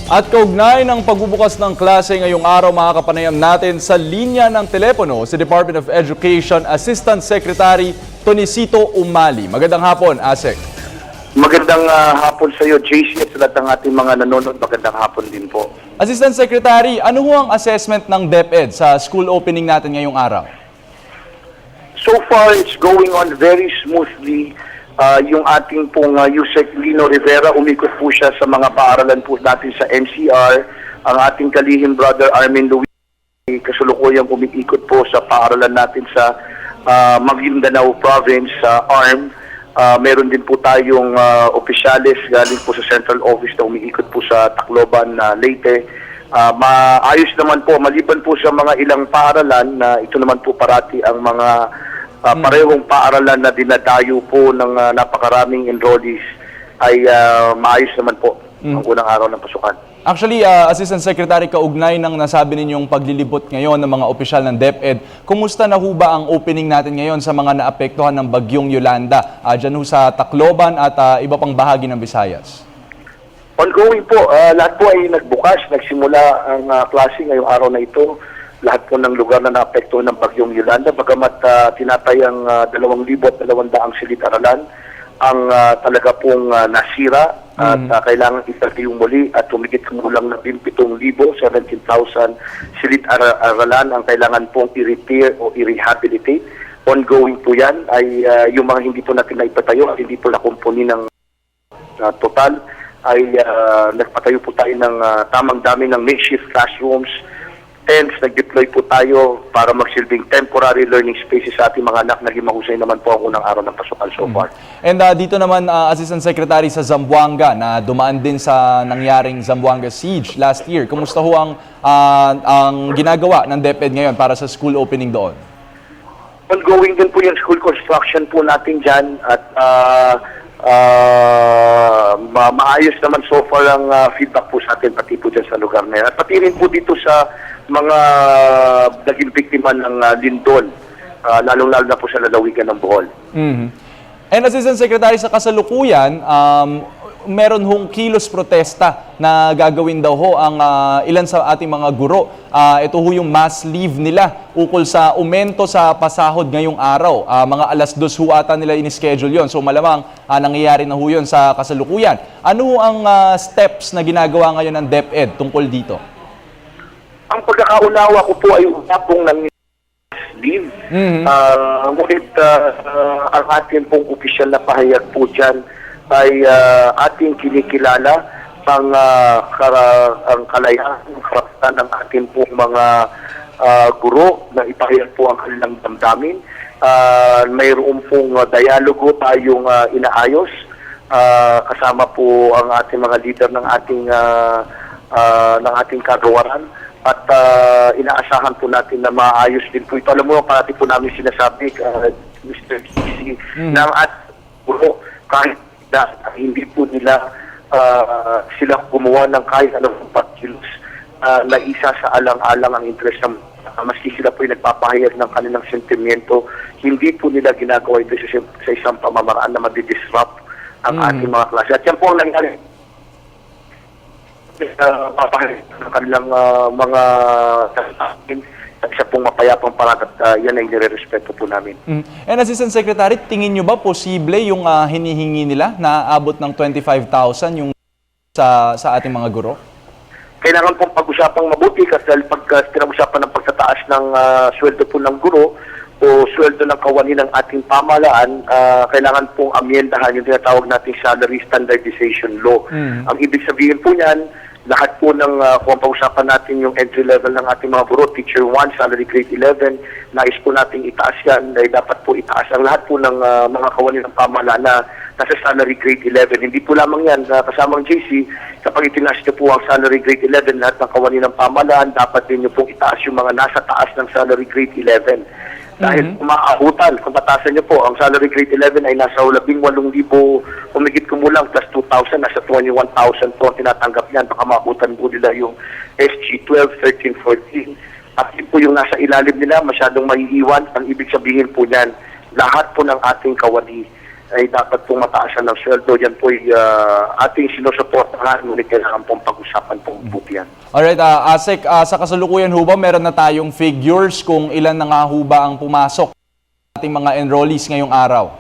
At kaugnay ng pagbubukas ng klase ngayong araw, makakapanayam natin sa linya ng telepono si Department of Education Assistant Secretary Tonicito Umali. Magandang hapon, ASEC. Magandang hapon sa iyo, JC, at sa lahat ng ating mga nanonood. Magandang hapon din po. Assistant Secretary, ano ho ang assessment ng DepEd sa school opening natin ngayong araw? So far, it's going on very smoothly. Yung ating pong Yusek Lino Rivera, umikot po siya sa mga paaralan po natin sa NCR. Ang ating kalihim brother Armin Luis, kasulukuyang umiikot po sa paaralan natin sa Maguindanao Province, sa ARM. Meron din po tayong opisyalis galing po sa Central Office na umiikot po sa Tacloban, Leyte. Maayos naman po, maliban po sa mga ilang paaralan na ito naman po parati ang mga parehong paaralan na dinadayo po ng napakaraming enrollees ay maayos naman po ang unang araw ng pasukan. Actually, Assistant Secretary, kaugnay ng nasabi ninyong paglilibot ngayon ng mga opisyal ng DepEd, kumusta na ho ba ang opening natin ngayon sa mga naapektuhan ng bagyong Yolanda dyan ho sa Tacloban at iba pang bahagi ng Visayas? Ongoing po, lahat po ay nagbukas, nagsimula ang klase ngayong araw na ito. Lahat po ng lugar na naapektuhan ng bagyong Yolanda, bagamat tinatayang 2,200 silid-aralan ang talaga pong nasira at kailangan itaguyong muli at humigit kumulang na 17,000 silid-aralan ang kailangan pong i-repair o i-rehabilitate. Ongoing po yan ay yung mga hindi po natin naipatayo at hindi po nakumpuni ng total ay nagpatayo po tayo ng tamang dami ng makeshift classrooms. Hence, nag-deploy po tayo para magsilbing temporary learning spaces sa ating mga anak. Naging mahusay naman po ang unang araw ng pasukan so far. And dito naman, Assistant Secretary, sa Zamboanga, na dumaan din sa nangyaring Zamboanga siege last year. Kumusta ho ang ginagawa ng DepEd ngayon para sa school opening doon? Ongoing din po yung school construction po natin dyan at maayos naman so far ang feedback po sa atin pati po dyan sa lugar na yan. At pati rin po dito sa mga naging biktima ng lindol, lalong-lalo na po sa lalawigan ng Bohol. And Assistant Secretary, sa kasalukuyan, meron hong kilos protesta na gagawin daw ho ang ilan sa ating mga guro. Ito ho yung mass leave nila ukol sa aumento sa pasahod ngayong araw. Mga alas 2 ho ata nila in-schedule yon. So malamang nangyayari na ho yun sa kasalukuyan. Ano ho ang steps na ginagawa ngayon ng DepEd tungkol dito? Ang pagkakaunawa ko po ay wala pong leave. Ngunit ang ating pong opisyal na pahayag po dyan ay ating kinikilala ang kalayaan, ang karapatan ng ating pong mga guro na ipahayag po ang kanilang damdamin. Mayroon pong dialogo tayong inaayos kasama po ang ating mga leader ng ating kagawaran. At inaasahan po natin na maayos din po ito. Alam mo, parati po namin sinasabi, Mr. CC, na ang ating guro, kahit na hindi po nila sila gumawa ng kahit anong pagkilos na isa sa alang-alang ang interest ng maski sila po yung nagpapahayag ng kanilang sentimiento, hindi po nila ginagawa ito sa isang pamamaraan na madidisrupt ang ating mga klase. At yan po ang nangyari papahayag ng kanilang mga sasakin sa isa pong mapayapang parang at yan ay nire-respeto po namin. And Assistant Secretary, tingin nyo ba posible yung hinihingi nila na aabot ng 25,000 yung sa ating mga guro? Kailangan pong pag-usapang mabuti kasi pag pinag-usapan ng pagtataas ng sweldo po ng guro o sweldo ng kawani ng ating pamahalaan, kailangan pong amyendahan yung tinatawag nating Salary Standardization Law. Ang ibig sabihin po niyan, lahat po ng kung pag-usapan natin yung entry level ng ating mga guro, Teacher 1, Salary Grade 11, nais po nating itaas yan, ay dapat po itaas ang lahat po ng mga kawani ng pamahalaan na nasa Salary Grade 11. Hindi po lamang yan, kasamang JC, kapag itinaas niyo po ang Salary Grade 11, lahat ng kawani ng pamahalaan, dapat din niyo pong itaas yung mga nasa taas ng Salary Grade 11. Dahil umaabutan, kung batasan niyo po, ang Salary Grade 11 ay nasa 18,000, humigit kumulang, plus 2,000, nasa 21,000 po ang tinatanggap niyan. Baka maabutan po nila yung SG 12, 13, 14. At yun po yung nasa ilalim nila, masyadong maiiwan. Ang ibig sabihin po niyan, lahat po ng ating kawani ay dapat pong mataasan ng sweldo. Yan po ay ating sinusuportahan, ngunit kailangan pong pag-usapan pong buti yan. Alright, Asek, sa kasalukuyan ho ba, meron na tayong figures kung ilan na nga ho ba ang pumasok ating mga enrollees ngayong araw?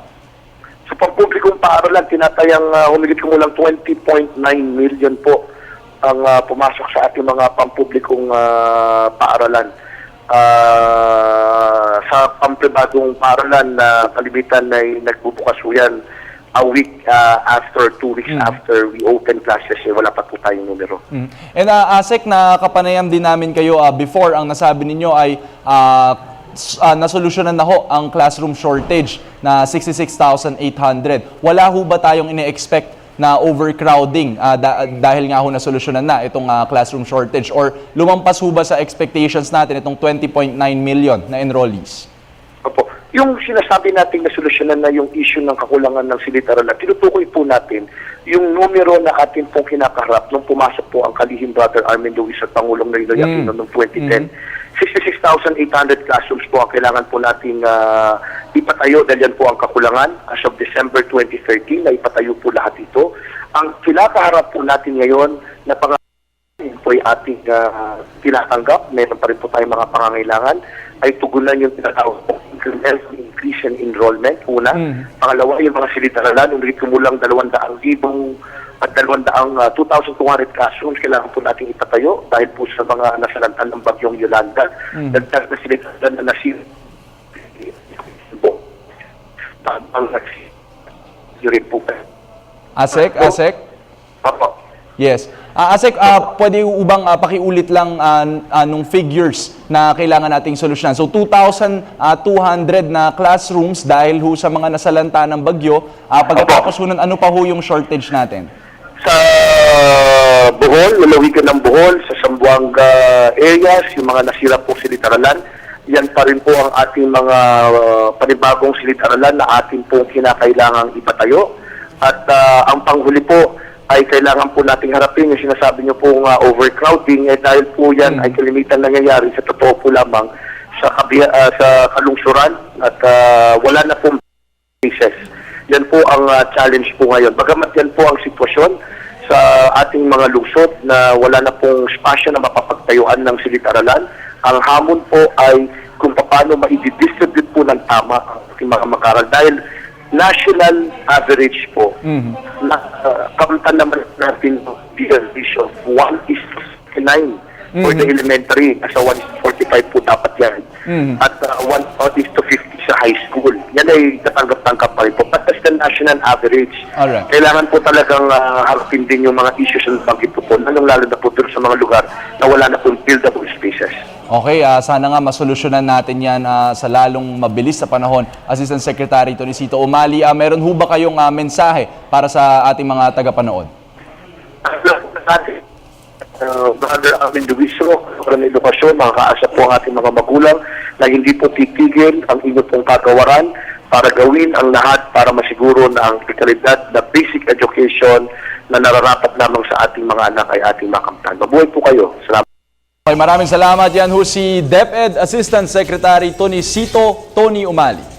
Sa pampublikong paaralan, tinatayang humigit kumulang 20.9 million po ang pumasok sa ating mga pampublikong paaralan. Sa pampribadong paaralan na kalimitan ay nagbubukas po yan a week after, 2 weeks after we open classes. Wala pa po tayong numero. And Asek, nakapanayam din namin kayo before, ang nasabi ninyo ay nasolusyonan na ho ang classroom shortage na 66,800. Wala ho ba tayong ine-expect na overcrowding dahil nga ho nasolusyonan na itong classroom shortage, or lumampas ho ba sa expectations natin itong 20.9 million na enrollees? Opo. Yung sinasabi natin na solusyonan na yung issue ng kakulangan ng silid-aralan, tinutukoy po natin yung numero na atin pong kinakaharap nung pumasok po ang kalihim Brother Armin Luis at Pangulong Noynoy Aquino noong 2010. 66,800 classrooms po ang kailangan po nating ipatayo dahil yan po ang kakulangan. As of December 2013, na ipatayo po lahat ito. Ang kinakaharap po natin ngayon na po ay ating tinatanggap, mayroon pa rin po tayong mga pangangailangan, ay tugunan yung tinatawag po incremental increase in enrollment, una. Pangalawa, yung mga silid-aralan, yung kumulang 200,000 at 2,200 classrooms kailangan po natin ipatayo dahil po sa mga nasalantan ng bagyong Yolanda. Dagdag na silid-aralan na nasira. Asek? Opo. Yes. Asek, pwede ubang pakiulit lang nung figures na kailangan nating solusyonan. So 2,200 na classrooms dahil ho sa mga nasalanta ng bagyo. Pagkatapos ho nun, ano pa ho yung shortage natin? Sa Bohol, lalawigan ng Bohol, sa Zamboanga areas, yung mga nasira pong silid-aralan, yan pa rin po ang ating mga panibagong silid-aralan na ating pong kinakailangang ipatayo. At ang panghuli po ay kailangan po nating harapin yung sinasabi nyo pong overcrowding, dahil po yan ay kalimitan nangyayari sa totoo po lamang sa kalungsuran at wala na pong cases. Yan po ang challenge po ngayon. Bagamat yan po ang sitwasyon sa ating mga lungsod na wala na pong spasyo na mapapagtayuan ng silid-aralan, ang hamon po ay kung paano ma-distribute po ng tama ang ating mga makaral. Dahil national average po, kauntan naman natin the ratio of 1:9 for the elementary, nasa 1:45 po dapat yan. At 1:50 sa high school. Yan ay katanggap-tanggap pa rin po. But that's the national average. Alright. Kailangan po talagang harapin din yung mga issues na nabanggit po, lalong-lalo na po sa mga lugar na wala na po buildable spaces. Okay, sana nga masolusyonan natin yan sa lalong mabilis sa panahon. Assistant Secretary Tony Cito Umali, meron ho ba kayong mensahe para sa ating mga tagapanood? Brother Armin Luisro, ng edukasyon, makakaasa po ang ating mga magulang na hindi po titigil ang inyong pong kagawaran para gawin ang lahat para masiguro na ang kalidad na basic education na nararapat lamang sa ating mga anak ay ating makamtan. Mabuhay po kayo. Salamat. Okay, maraming salamat. Yan ho si DepEd Assistant Secretary Tony Cito Umali.